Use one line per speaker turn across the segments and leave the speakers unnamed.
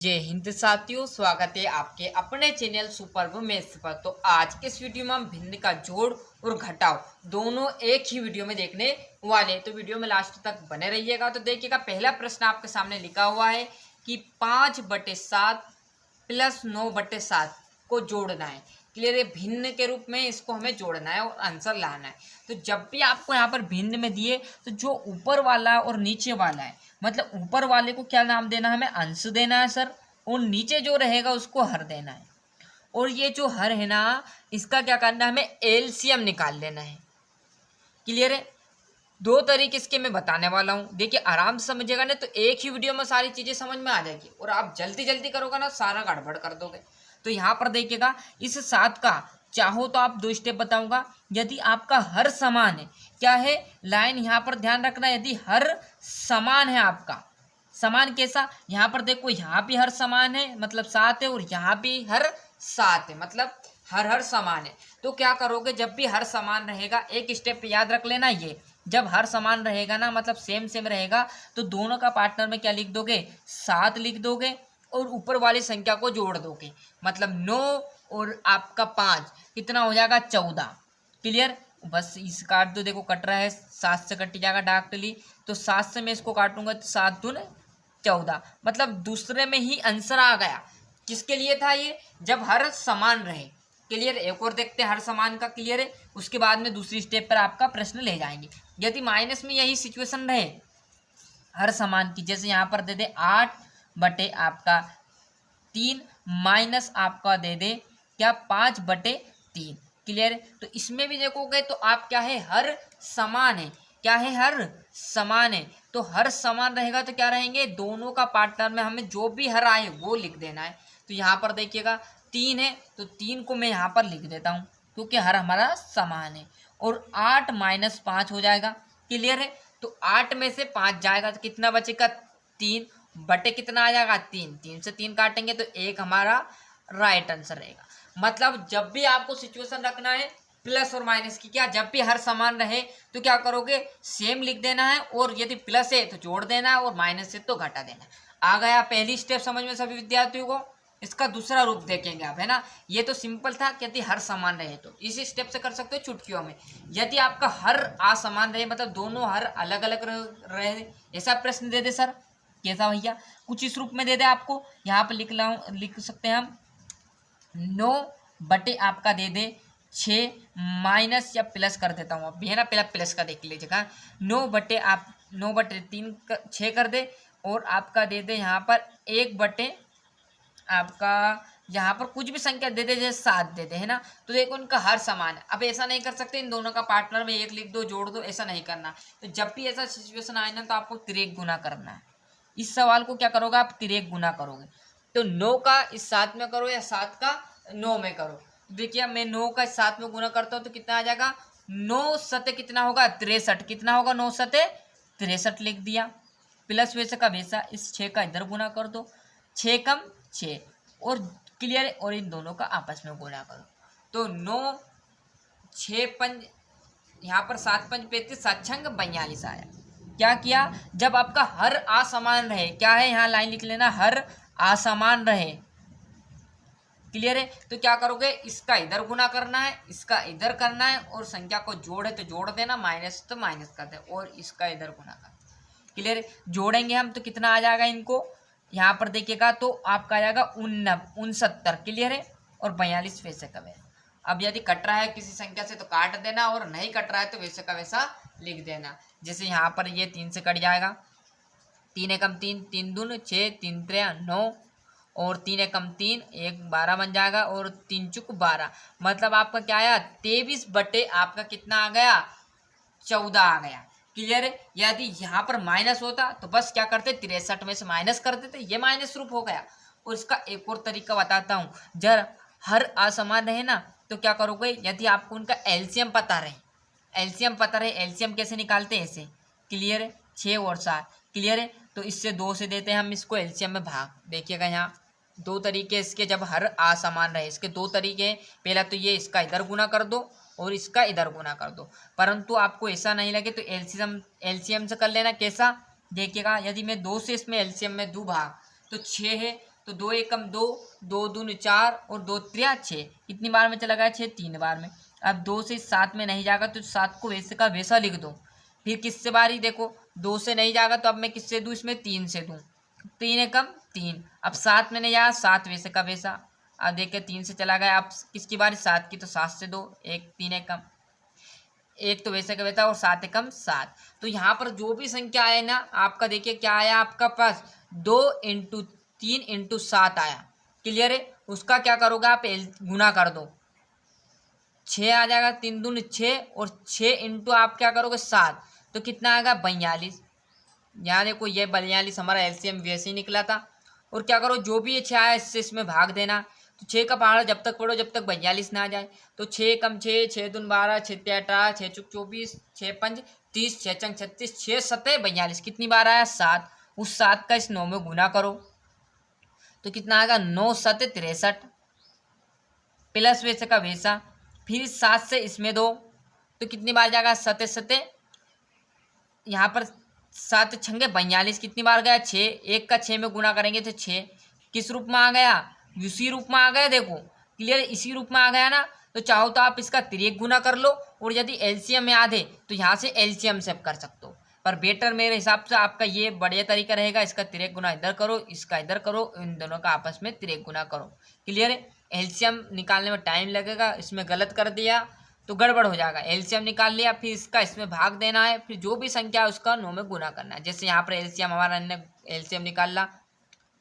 जय हिंद साथियों, स्वागत है आपके अपने चैनल सुपर मैथ्स पर। तो आज के इस वीडियो में हम भिन्न का जोड़ और घटाव दोनों एक ही वीडियो में देखने वाले हैं। तो वीडियो में लास्ट तक बने रहिएगा। तो देखिएगा, पहला प्रश्न आपके सामने लिखा हुआ है कि 5/7 प्लस 9/7 को जोड़ना है। क्लियर है, भिन्न के रूप में इसको हमें जोड़ना है और आंसर लाना है। तो जब भी आपको यहाँ पर भिन्न में दिए तो जो ऊपर वाला और नीचे वाला है, मतलब ऊपर वाले को क्या नाम देना है, हमें अंश देना है सर, और नीचे जो रहेगा उसको हर देना है। और ये जो हर है ना, इसका क्या करना है, हमें एलसीएम निकाल लेना है। क्लियर है, दो तरीके इसके मैं बताने वाला हूँ। देखिए आराम से समझिएगा ना, तो एक ही वीडियो में सारी चीजें समझ में आ जाएगी। और आप जल्दी जल्दी करोगे ना, सारा गड़बड़ कर दोगे। तो यहाँ पर देखिएगा, इस 7 का चाहो तो आप 2 स्टेप बताऊंगा। यदि आपका हर समान है, क्या है लाइन यहाँ पर ध्यान रखना, यदि हर समान है आपका, समान कैसा, यहाँ पर देखो यहाँ भी हर समान है मतलब 7 है, और यहाँ भी हर 7 है मतलब हर समान है। तो क्या करोगे, जब भी हर समान रहेगा, एक स्टेप याद रख लेना, ये जब हर समान रहेगा ना, मतलब सेम सेम रहेगा, तो दोनों का पार्टनर में क्या लिख दोगे, 7 लिख दोगे, और ऊपर वाली संख्या को जोड़ दोगे, मतलब 9 और आपका 5 कितना हो जाएगा, 14। क्लियर, बस इस काट दो, देखो कट रहा है, 7 से कट जाएगा डायरेक्टली। तो 7 से मैं इसको काटूंगा तो 7 दूने 14, मतलब दूसरे में ही आंसर आ गया। किसके लिए था ये, जब हर समान रहे। क्लियर, एक और देखते हैं हर समान का। क्लियर है, उसके बाद में दूसरी स्टेप पर आपका प्रश्न ले जाएंगे। यदि माइनस में यही सिचुएशन रहे हर समान की, जैसे यहाँ पर दे दे 8/3 माइनस आपका दे दे क्या 5/3। क्लियर है, तो इसमें भी देखोगे तो आप क्या है, हर समान है, क्या है, हर समान है। तो हर समान रहेगा तो क्या रहेंगे, दोनों का पार्टनर में हमें जो भी हर आए वो लिख देना है। तो यहाँ पर देखिएगा 3 है, तो 3 को मैं यहाँ पर लिख देता हूँ क्योंकि हर हमारा समान है। और 8 - 5 हो जाएगा। क्लियर है, तो 8 में से 5 जाएगा तो कितना बचेगा, 3 बटे कितना आ जाएगा, 3। 3 से 3 काटेंगे तो 1 हमारा राइट आंसर रहेगा। मतलब जब भी आपको सिचुएशन रखना है प्लस और माइनस की, क्या जब भी हर समान रहे तो क्या करोगे, सेम लिख देना है, और यदि प्लस है तो जोड़ देना है, और माइनस है तो घटा देना है। आ गया पहली स्टेप समझ में सभी विद्यार्थियों को। इसका दूसरा रूप देखेंगे आप, है ना। ये तो सिंपल था कि यदि हर समान रहे तो इसी स्टेप से कर सकते हो चुटकियों में। यदि आपका हर असमान रहे, मतलब दोनों हर अलग अलग रहे, ऐसा प्रश्न दे दे सर, कैसा भैया, कुछ इस रूप में दे दे आपको। यहाँ पर लिख सकते हैं हम 9 बटे आपका दे दे 6 माइनस या प्लस कर देता हूँ अभी, है ना, पहला प्लस का देख लीजिएगा। 9/3 6 कर दे, और आपका दे दे यहाँ पर 1 बटे आपका, यहाँ पर कुछ भी संख्या दे दे, जैसे 7 दे दे, है ना। तो देखो उनका हर समान है। अब ऐसा नहीं कर सकते इन दोनों का पार्टनर में 1 लिख दो, जोड़ दो, ऐसा नहीं करना। तो जब भी ऐसा सिचुएशन आए ना, तो आपको 3 गुना करना है। इस सवाल को क्या करोगे आप, 3 गुना करोगे। तो 9 का इस 7 में करो या 7 का 9 में करो। देखिए मैं 9 का इस 7 में गुना करता हूँ तो कितना आ जाएगा, 9 सते कितना होगा, 63। कितना होगा, 9 सते 63 लिख दिया। प्लस वैसे का वैसा इस 6 का इधर गुना कर दो, 6 कम 6, और क्लियर है, और इन दोनों का आपस में गुना करो। तो 9 6 5, यहाँ पर 7 5 35, 7 छंग 42 आया। क्या किया, जब आपका हर असमान रहे, क्या है यहाँ लाइन लिख लेना, हर असमान रहे। क्लियर है, तो क्या करोगे, इसका इधर गुना करना है, इसका इधर करना है, और संख्या को जोड़ है तो जोड़ देना, माइनस तो माइनस कर दे, और इसका इधर गुना करना। क्लियर है, जोड़ेंगे हम तो कितना आ जाएगा इनको, यहाँ पर देखिएगा तो आपका आ जाएगा 69। क्लियर है, और 42 वैसे का वैसा। अब यदि कट रहा है किसी संख्या से तो काट देना, और नहीं कट रहा है तो वैसे का वैसा लिख देना। जैसे यहाँ पर ये 3 से कट जाएगा, 3 एकम 3, 3 दून 6, 3 3 9, और 3 एकम 3, 1 12 बन जाएगा, और 3 चुक 12, मतलब आपका क्या आया, 23 बटे आपका कितना आ गया, 14 आ गया। क्लियर है, यदि यहाँ पर माइनस होता तो बस क्या करते, 63 में से माइनस कर देते, ये माइनस रूप हो गया। और इसका एक और तरीका बताता हूँ, जब हर असमान रहे ना तो क्या करोगे, यदि आपको उनका एलसीएम पता रहे, एलसीएम पता रहे, एलसीएम कैसे निकालते हैं ऐसे। क्लियर है, 6 और 7। क्लियर है, तो इससे 2 से देते हैं हम इसको एलसीएम में भाग। देखिएगा यहाँ 2 तरीके इसके, जब हर असमान रहे, इसके 2 तरीके हैं। पहला तो ये, इसका इधर गुना कर दो और इसका इधर गुना कर दो, परंतु आपको ऐसा नहीं लगे तो एलसीएम से कर लेना। कैसा, देखिएगा, यदि मैं 2 से इसमें एलसीएम में दूँ भाग तो 6 है, तो 2 एकम 2, 2 दूनी 4 और 2 त्रिया 6, कितनी बार में चला गया 6, 3 बार में। अब 2 से 7 में नहीं जाएगा तो 7 को वैसे का वैसा लिख दो। फिर किससे बारी, देखो 2 से नहीं जाएगा तो अब मैं किससे दूँ, इसमें 3 से दूँ, 3 एकम 3। अब 7 में नहीं जाएगा, 7 वैसे का वैसा। अब देखिए 3 से चला गया, अब किसकी बारी, 7 की, तो 7 से 2, 1 3 एकम 1 तो वैसे का वैसा और 7 एकम 7। तो यहाँ पर जो भी संख्या आए ना आपका, देखिए क्या आया आपका पास, 2 इंटू 3 इंटू 7 आया। क्लियर है, उसका क्या करोगे आप, गुना कर दो, 6 आ जाएगा, 3 दूनी 6 और 6 इंटू आप क्या करोगे 7, तो कितना आएगा 42। यहाँ देखो ये 42 हमारा एलसीएम वैसे ही निकला था। और क्या करो, जो भी ये 6 आया इससे इसमें भाग देना। तो 6 का पहाड़ जब तक पढ़ो जब तक 42 ना आ जाए। तो 6 कम 6, 6 दून 12, 6 तिया 18, 6 चुक 24, 6 पंच 30, 6 चंग 36, 6 सत्ते 42, कितनी बार आया 7। उस 7 का इस 9 में गुना करो तो कितना आएगा 9 सत्ते 63 प्लस वैसे का वैसा। फिर 7 से इसमें दो तो कितनी बार जाएगा, सत्ते सत्ते यहाँ पर 7 छंगे 42, कितनी बार गया 6, 1 का 6 में गुना करेंगे तो 6 किस रूप में आ गया, उसी रूप में आ गया। देखो क्लियर, इसी रूप में आ गया ना। तो चाहो तो आप इसका तिरेक गुना कर लो, और यदि एलसीएम याद है तो यहाँ से एलसीएम से कर सकते हो। पर बेटर मेरे हिसाब से आपका ये बढ़िया तरीका रहेगा, इसका तिरेक गुना इधर करो, इसका इधर करो, इन दोनों का आपस में तिरेक गुना करो। क्लियर है, एलसीएम निकालने में टाइम लगेगा, इसमें गलत कर दिया तो गड़बड़ हो जाएगा। एलसीएम निकाल लिया, फिर इसका इसमें भाग देना है, फिर जो भी संख्या है उसका 9 में गुना करना है। जैसे यहाँ पर एलसीएम हमारा ने एलसीएम निकाला,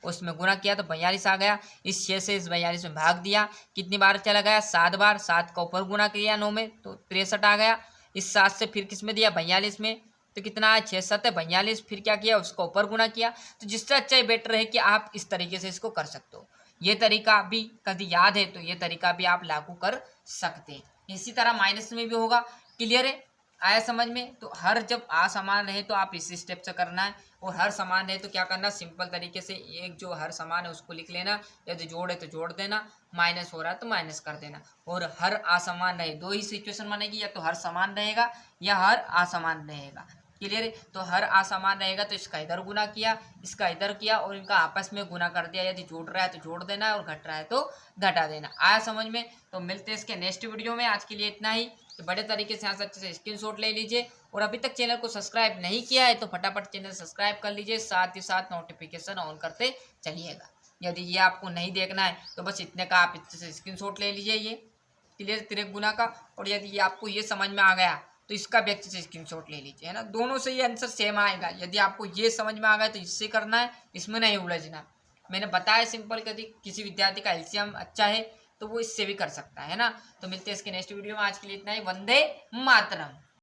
उसमें गुना किया तो 42 आ गया। इस 6 से इस 42 में भाग दिया, कितनी बार चला गया 7 बार। 7 का ऊपर गुना किया 9 में तो 63 आ गया। इस 7 से फिर किस में दिया 42 में, तो कितना है 6 7 42। फिर क्या किया, उसका ऊपर गुना किया। तो जिससे अच्छा ही बेटर है कि आप इस तरीके से इसको कर सकते हो। ये तरीका भी कभी याद है तो ये तरीका भी आप लागू कर सकते हैं। इसी तरह माइनस में भी होगा। क्लियर है, आया समझ में। तो हर जब असमान रहे तो आप इसी स्टेप से करना है, और हर समान रहे तो क्या करना, सिंपल तरीके से एक जो हर समान है उसको लिख लेना, यदि जोड़ है तो जोड़ देना, माइनस हो रहा है तो माइनस कर देना। और हर असमान रहे, दो ही सिचुएशन बनेगी, या तो हर समान रहेगा या हर असमान रहेगा। क्लियर है, तो हर असमान रहेगा तो इसका इधर गुना किया, इसका इधर किया, और इनका आपस में गुना कर दिया। यदि जोड़ रहा है तो जोड़ देना है, और घट रहा है तो घटा देना। आया समझ में। तो मिलते हैं इसके नेक्स्ट वीडियो में। आज के लिए इतना ही। तो बड़े तरीके से यहाँ से अच्छे से स्क्रीनशॉट ले लीजिए, और अभी तक चैनल को सब्सक्राइब नहीं किया है तो फटाफट चैनल सब्सक्राइब कर लीजिए, साथ ही साथ नोटिफिकेशन ऑन करते चलिएगा। यदि ये आपको नहीं देखना है तो बस इतने का आप इससे से स्क्रीनशॉट ले लीजिए, ये क्लियर तिरक गुना का। और यदि ये आपको ये समझ में आ गया तो इसका भी अच्छे से स्क्रीनशॉट ले लीजिए, है ना। दोनों से ये आंसर सेम आएगा। यदि आपको ये समझ में आ गया तो इससे करना है, इसमें नहीं उलझना। मैंने बताया सिंपल, यदि किसी विद्यार्थी का एलसीएम अच्छा है तो वो इससे भी कर सकता है ना। तो मिलते हैं इसके नेक्स्ट वीडियो में। आज के लिए इतना ही। वंदे मातरम।